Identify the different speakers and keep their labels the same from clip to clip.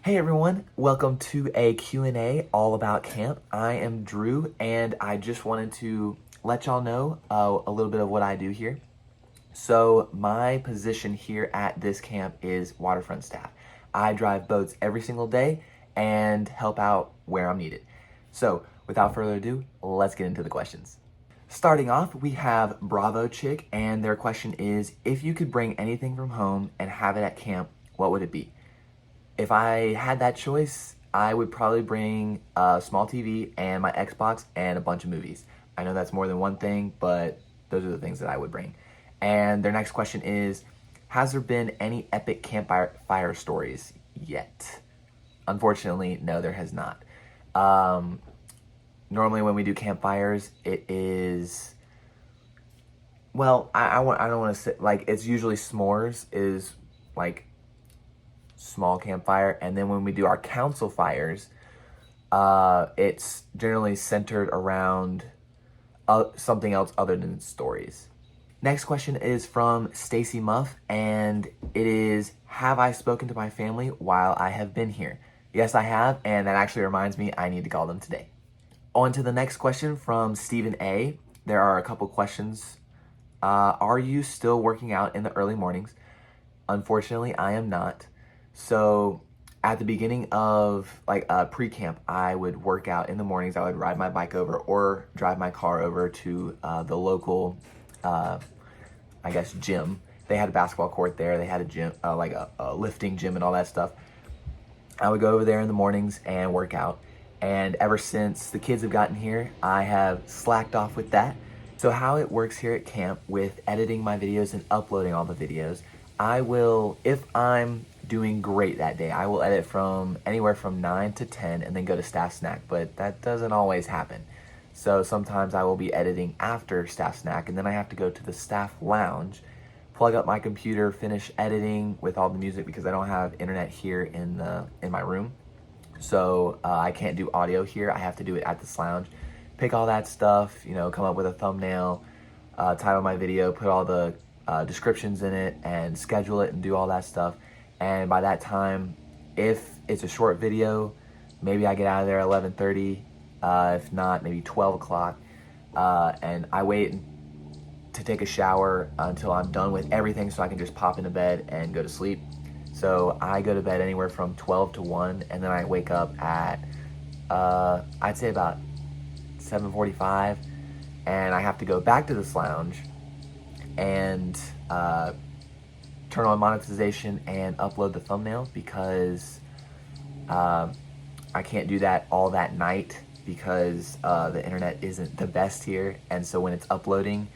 Speaker 1: Hey everyone, welcome to a Q&A all about camp. I am Drew and I just wanted to let y'all know a little bit of what I do here. So my position here at this camp is waterfront staff. I drive boats every single day and help out where I'm needed. So without further ado, let's get into the questions. Starting off, we have Bravo Chick, and their question is, if you could bring anything from home and have it at camp, what would it be? If I had that choice, I would probably bring a small TV and my Xbox and a bunch of movies. I know that's more than one thing, but those are the things that I would bring. And their next question is, has there been any epic campfire stories yet? Unfortunately, no, there has not. Normally when we do campfires, it is, well, I don't want to say, like, it's usually s'mores is like small campfire, and then when we do our council fires, it's generally centered around something else other than stories. Next question is from Stacy Muff, and it is, have I spoken to my family while I have been here? Yes, I have, and that actually reminds me I need to call them today. On to the next question from Stephen A. There are a couple questions. Are you still working out in the early mornings? Unfortunately, I am not. So at the beginning of like pre-camp, I would work out in the mornings. I would ride my bike over or drive my car over to the local, gym. They had a basketball court there. They had a gym, like a lifting gym and all that stuff. I would go over there in the mornings and work out. And ever since the kids have gotten here, I have slacked off with that. So how it works here at camp with editing my videos and uploading all the videos, I will, if I'm doing great that day, I will edit from anywhere from 9 to 10 and then go to staff snack, but that doesn't always happen. So sometimes I will be editing after staff snack, and then I have to go to the staff lounge, plug up my computer, finish editing with all the music because I don't have internet here in my room. So I can't do audio here. I have to do it at this lounge. Pick all that stuff, come up with a thumbnail, title my video, put all the descriptions in it, and schedule it and do all that stuff. And by that time, if it's a short video, maybe I get out of there at 11:30. If not, maybe 12 o'clock. And I wait to take a shower until I'm done with everything so I can just pop into bed and go to sleep. So I go to bed anywhere from 12 to 1, and then I wake up at, I'd say about 7:45, and I have to go back to this lounge and turn on monetization and upload the thumbnail because I can't do that all that night because the internet isn't the best here, and so when it's uploading,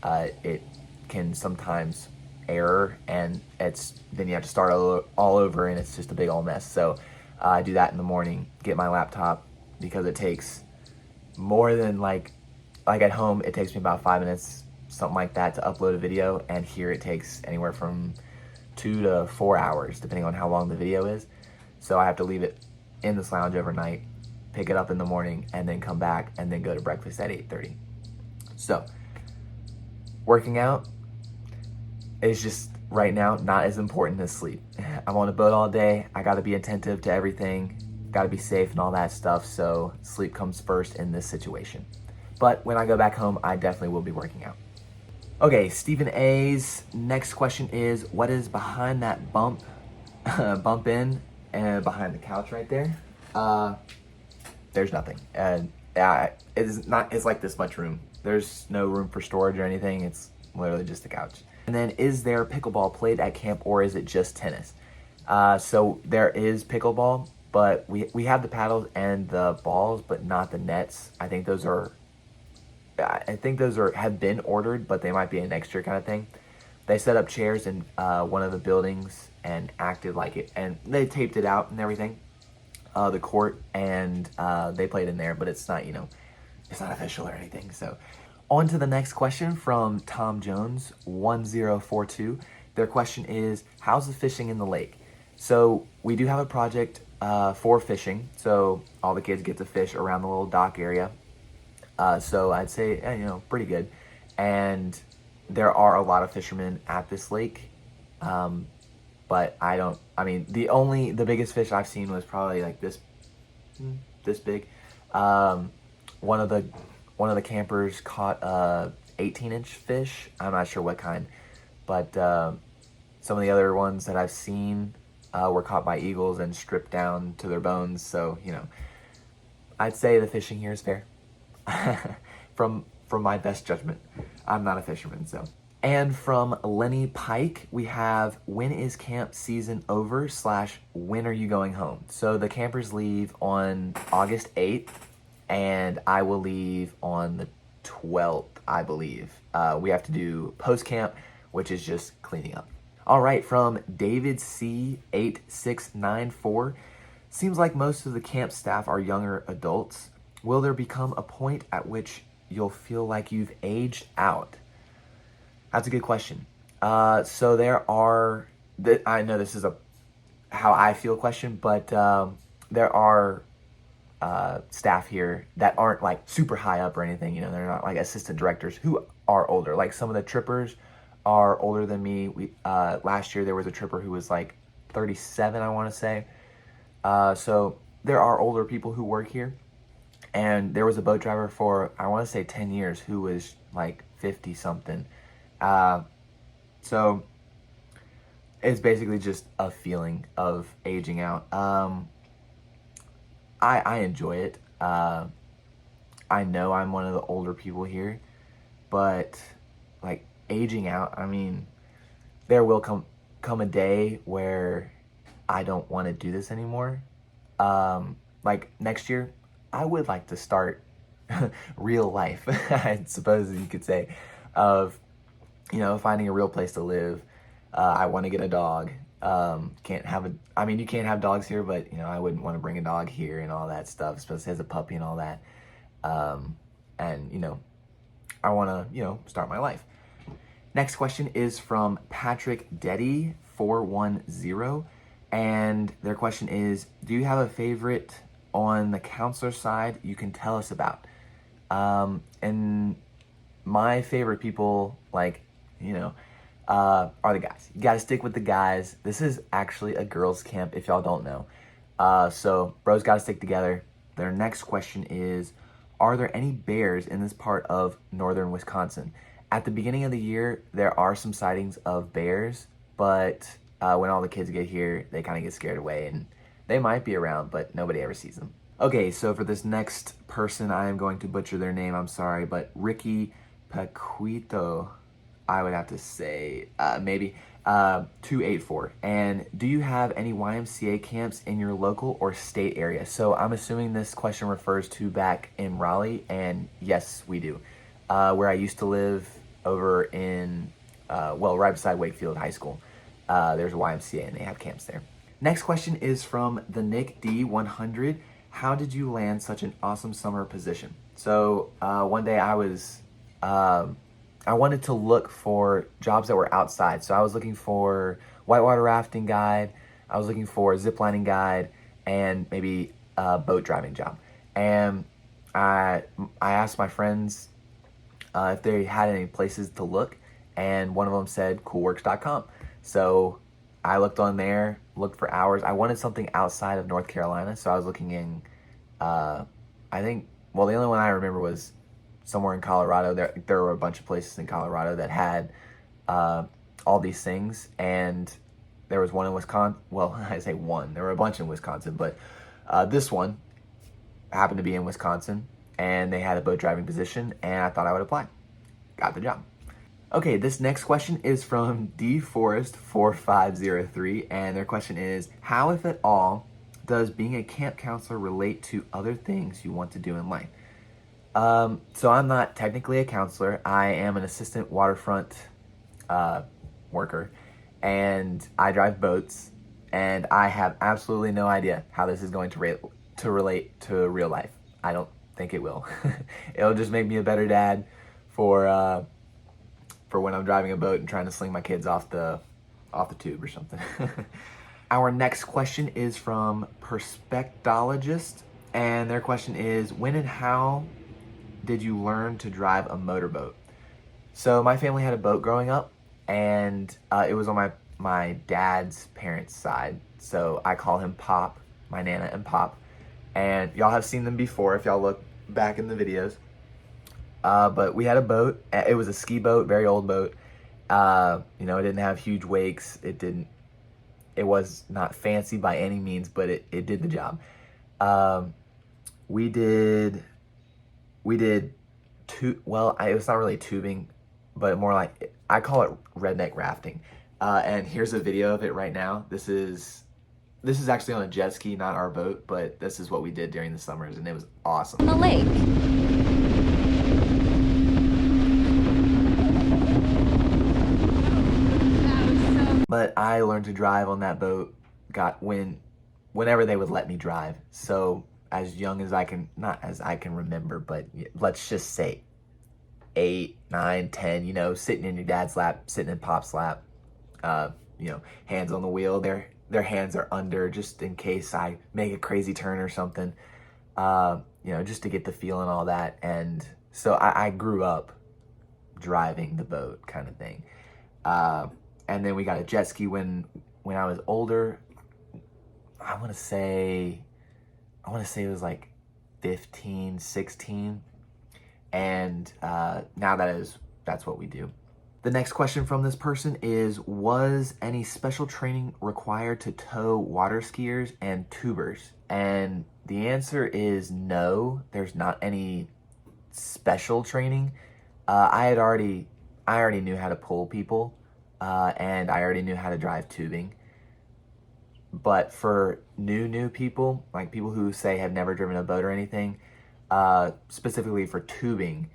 Speaker 1: it can sometimes error, and then you have to start all over, and it's just a big old mess. So I do that in the morning, get my laptop, because it takes more than like at home it takes me about 5 minutes, something like that, to upload a video, and here it takes anywhere from 2 to 4 hours depending on how long the video is. So I have to leave it in this lounge overnight, pick it up in the morning, and then come back and then go to breakfast at 8:30. So working out is just right now not as important as sleep. I'm on a boat all day. I got to be attentive to everything, got to be safe and all that stuff. So sleep comes first in this situation. But when I go back home, I definitely will be working out. Okay, Stephen A's next question is, what is behind that bump in and behind the couch right there? There's nothing. It's like this much room. There's no room for storage or anything. It's literally just a couch. And then, is there pickleball played at camp, or is it just tennis? So there is pickleball, but we have the paddles and the balls, but not the nets. I think those have been ordered, but they might be an extra kind of thing. They set up chairs in one of the buildings and acted like it, and they taped it out and everything, the court, and they played in there, but it's not, it's not official or anything. So on to the next question from Tom Jones 1042. Their question is, how's the fishing in the lake? So we do have a project for fishing, so all the kids get to fish around the little dock area. So I'd say, pretty good. And there are a lot of fishermen at this lake. but I mean, the biggest fish I've seen was probably like this big. Um, one of the campers caught a 18-inch fish. I'm not sure what kind, but some of the other ones that I've seen were caught by eagles and stripped down to their bones. So, I'd say the fishing here is fair. From my best judgment. I'm not a fisherman, so. And from Lenny Pike, we have, when is camp season over / when are you going home? So the campers leave on August 8th, and I will leave on the 12th, I believe. We have to do post-camp, which is just cleaning up. All right, from David C8694, seems like most of the camp staff are younger adults. Will there become a point at which you'll feel like you've aged out? That's a good question. So there are, I know this is a how I feel question, but there are staff here that aren't like super high up or anything. They're not like assistant directors who are older. Like some of the trippers are older than me. We last year there was a tripper who was like 37, I want to say. So there are older people who work here. And there was a boat driver for, I want to say 10 years, who was like 50 something. So it's basically just a feeling of aging out. I enjoy it. I know I'm one of the older people here, but like aging out, I mean, there will come a day where I don't want to do this anymore. Like next year, I would like to start real life, I suppose you could say, of, finding a real place to live. I want to get a dog. You can't have dogs here, but, I wouldn't want to bring a dog here and all that stuff, especially as a puppy and all that. And, I want to, start my life. Next question is from Patrick Deddy 410. And their question is, do you have a favorite on the counselor side you can tell us about? And my favorite people, are the guys. You gotta stick with the guys. This is actually a girls' camp, if y'all don't know. So bros gotta stick together. Their next question is, are there any bears in this part of northern Wisconsin? At the beginning of the year, there are some sightings of bears, but when all the kids get here, they kind of get scared away, and they might be around, but nobody ever sees them. Okay, so for this next person, I am going to butcher their name, I'm sorry, but Ricky Paquito, I would have to say, maybe, 284. And do you have any YMCA camps in your local or state area? So I'm assuming this question refers to back in Raleigh, and yes, we do. Where I used to live over in, right beside Wakefield High School. There's a YMCA and they have camps there. Next question is from the Nick D100. How did you land such an awesome summer position? So one day I wanted to look for jobs that were outside. So I was looking for whitewater rafting guide, I was looking for a ziplining guide, and maybe a boat driving job. And I asked my friends if they had any places to look, and one of them said coolworks.com. So I looked on there, looked for hours. I wanted something outside of North Carolina, so I was looking in, the only one I remember was somewhere in Colorado. There were a bunch of places in Colorado that had all these things, and there was one in Wisconsin. Well, I say one. There were a bunch in Wisconsin, but this one happened to be in Wisconsin, and they had a boat driving position, and I thought I would apply. Got the job. Okay, this next question is from DForest4503, and their question is, how, if at all, does being a camp counselor relate to other things you want to do in life? So I'm not technically a counselor. I am an assistant waterfront worker, and I drive boats, and I have absolutely no idea how this is going to relate to real life. I don't think it will. It'll just make me a better dad for when I'm driving a boat and trying to sling my kids off the tube or something. Our next question is from Perspectologist, and their question is, when and how did you learn to drive a motorboat? So my family had a boat growing up, and it was on my my dad's parents' side. So I call him Pop, my Nana and Pop. And y'all have seen them before if y'all look back in the videos. But we had a boat. It was a ski boat, very old boat. You know, it didn't have huge wakes. It was not fancy by any means, but it did the job. We did it was not really tubing, but more like, I call it redneck rafting. And here's a video of it right now. This is actually on a jet ski, not our boat, but this is what we did during the summers, and it was awesome.
Speaker 2: The lake.
Speaker 1: But I learned to drive on that boat whenever they would let me drive. So as young as I can, not as I can remember, but let's just say 8, 9, 10, you know, sitting in your dad's lap, sitting in Pop's lap, you know, hands on the wheel. Their hands are under just in case I make a crazy turn or something, you know, just to get the feel and all that. And so I grew up driving the boat kind of thing. And then we got a jet ski when I was older. I want to say it was like 15, 16. And now that's what we do. The next question from this person is, was any special training required to tow water skiers and tubers? And the answer is no, there's not any special training. I already knew how to pull people, and I already knew how to drive tubing. But for new people, like people who say have never driven a boat or anything, specifically for tubing,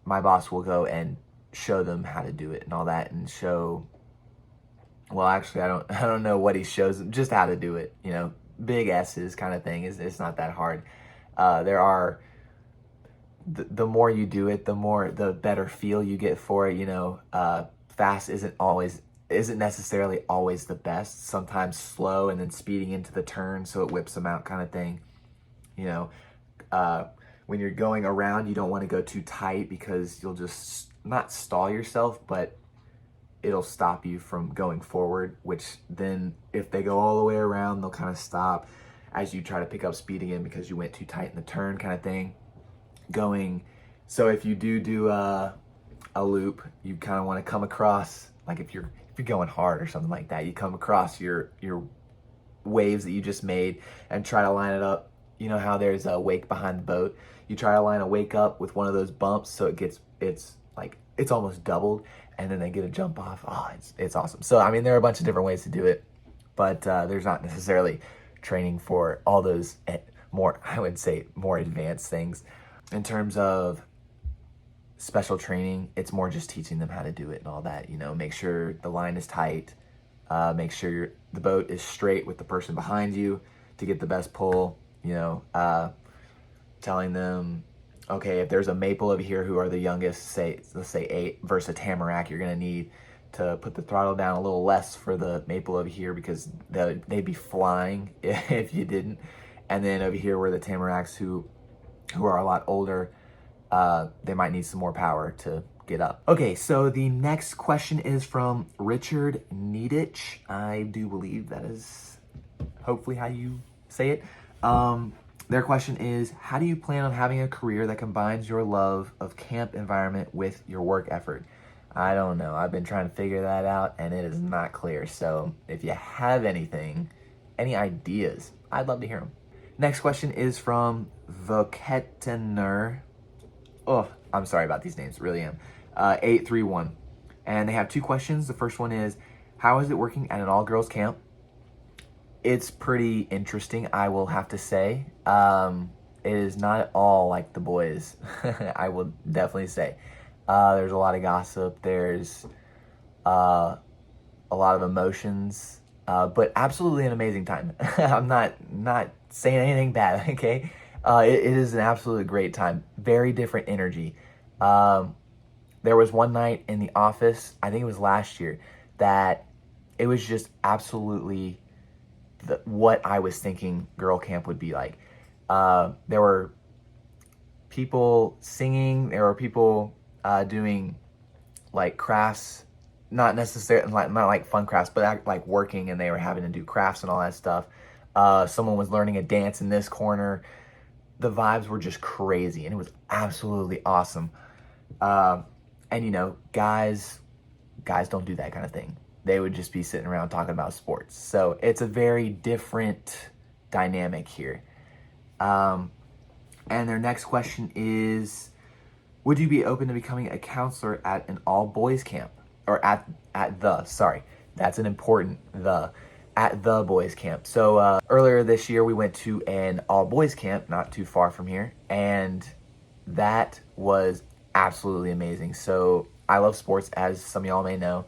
Speaker 1: my boss will go and show them how to do it and all that, and well, actually, I don't know what he shows them, just how to do it, you know, big S's kind of thing. It's not that hard. The more you do it, the better feel you get for it, you know. Fast isn't necessarily always the best. Sometimes slow and then speeding into the turn so it whips them out kind of thing, you know. When you're going around, you don't want to go too tight because you'll just not stall yourself, but it'll stop you from going forward, which then if they go all the way around, they'll kind of stop as you try to pick up speed again because you went too tight in the turn kind of thing. So if you do a loop, you kind of want to come across, like if you're going hard or something like that, you come across your waves that you just made and try to line it up. You know how there's a wake behind the boat? You try to line a wake up with one of those bumps so it's almost doubled, and then they get a jump off. Oh, it's awesome. So I mean, there are a bunch of different ways to do it, but there's not necessarily training for all those more advanced things. In terms of special training, it's more just teaching them how to do it and all that, you know. Make sure the line is tight, make sure the boat is straight with the person behind you to get the best pull, you know. Telling them, okay, if there's a maple over here who are the youngest, let's say 8, versus a tamarack, you're gonna need to put the throttle down a little less for the maple over here because they'd be flying if you didn't. And then over here where the tamaracks who are a lot older, they might need some more power to get up. Okay, so the next question is from Richard Needich. I do believe that is hopefully how you say it. Their question is, how do you plan on having a career that combines your love of camp environment with your work effort? I don't know. I've been trying to figure that out, and it is not clear. So if you have any ideas, I'd love to hear them. Next question is from Voketener. Oh, I'm sorry about these names, really am. 831. And they have 2 questions. The first one is, how is it working at an all-girls camp? It's pretty interesting, I will have to say. It is not at all like the boys, I will definitely say. There's a lot of gossip, there's a lot of emotions, but absolutely an amazing time. I'm not saying anything bad, okay? It is an absolutely great time. Very different energy. There was one night in the office, I think it was last year, that it was just absolutely what I was thinking girl camp would be like. There were people singing, there were people doing like crafts, not necessarily not like fun crafts, but like working, and they were having to do crafts and all that stuff. Someone was learning a dance in this corner. The vibes were just crazy, and it was absolutely awesome. And you know, guys don't do that kind of thing. They would just be sitting around talking about sports. So it's a very different dynamic here. And their next question is, would you be open to becoming a counselor at an all boys camp? Or that's an important at the boys camp. So earlier this year, we went to an all boys camp not too far from here, and that was absolutely amazing. So I love sports, as some of y'all may know,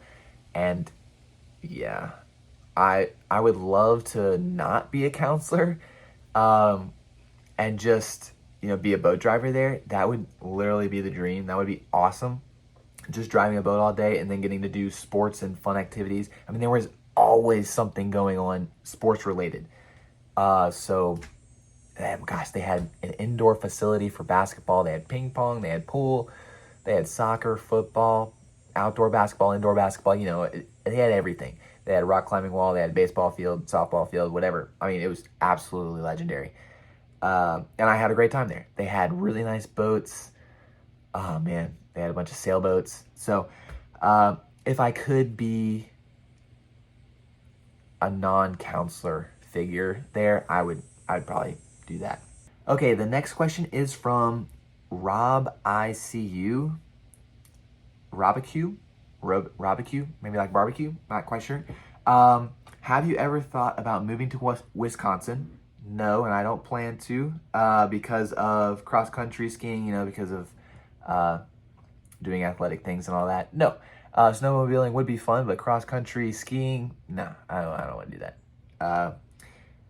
Speaker 1: and yeah, I would love to not be a counselor, and just, you know, be a boat driver there. That would literally be the dream. That would be awesome. Just driving a boat all day and then getting to do sports and fun activities. I mean, there was always something going on sports related. So gosh, they had an indoor facility for basketball. They had ping pong, they had pool, they had soccer, football, outdoor basketball, indoor basketball. You know, they had everything. They had a rock climbing wall, they had a baseball field, softball field, whatever. I mean, it was absolutely legendary. And I had a great time there. They had really nice boats. Oh man, they had a bunch of sailboats. So if I could be a non-counselor figure there, I'd probably do that. Okay, the next question is from Rob ICU. Robacue, maybe like barbecue, not quite sure. Have you ever thought about moving to Wisconsin? No, and I don't plan to, because of cross-country skiing, you know, because of doing athletic things and all that. No, snowmobiling would be fun, but cross-country skiing, no, I don't want to do that.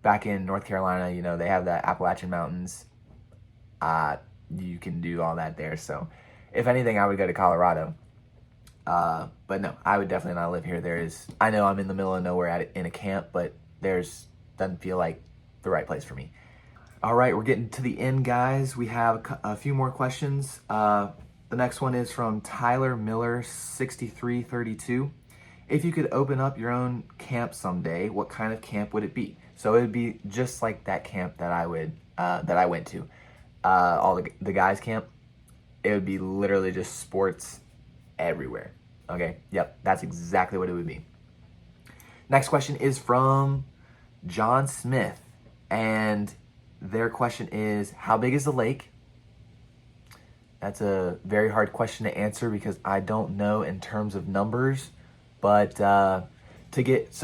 Speaker 1: Back in North Carolina, you know, they have the Appalachian Mountains. You can do all that there. So if anything, I would go to Colorado. But no, I would definitely not live here. I know I'm in the middle of nowhere in a camp, but doesn't feel like the right place for me. All right, we're getting to the end, guys. We have a few more questions. The next one is from Tyler Miller 6332. If you could open up your own camp someday, what kind of camp would it be? So it would be just like that camp that I went to, all the guys camp. It would be literally just sports everywhere. Okay, yep, that's exactly what it would be. Next question is from John Smith, and their question is, how big is the lake? That's a very hard question to answer because I don't know in terms of numbers, but so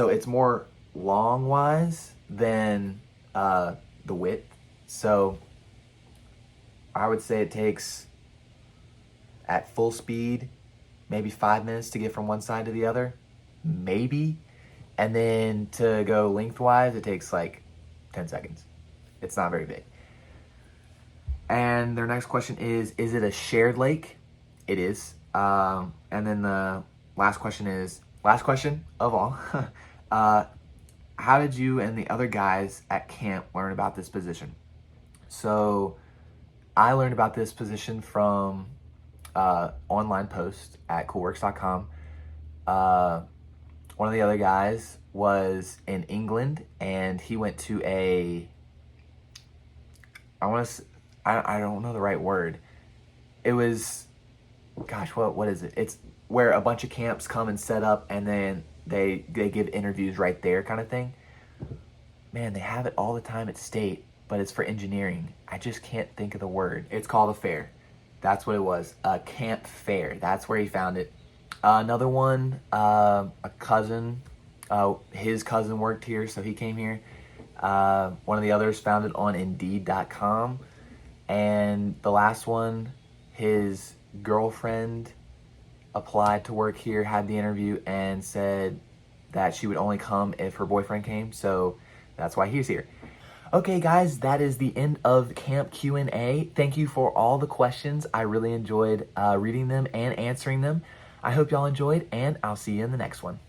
Speaker 1: it's more long wise than the width. So I would say it takes, at full speed, maybe 5 minutes to get from one side to the other, maybe. And then to go lengthwise, it takes like 10 seconds. It's not very big. And their next question is it a shared lake? It is. And then the last question of all, how did you and the other guys at camp learn about this position? So I learned about this position from online post at coolworks.com. One of the other guys was in England, and he went to I don't know the right word. It was, gosh, what is it? It's where a bunch of camps come and set up, and then they give interviews right there, kind of thing. Man, they have it all the time at State, but it's for engineering. I just can't think of the word. It's called a fair. That's what it was, a camp fair. That's where he found it. Another one, a cousin, his cousin worked here, so he came here. One of the others found it on Indeed.com. And the last one, his girlfriend applied to work here, had the interview, and said that she would only come if her boyfriend came. So that's why he's here. Okay, guys, that is the end of Camp Q&A. Thank you for all the questions. I really enjoyed reading them and answering them. I hope y'all enjoyed, and I'll see you in the next one.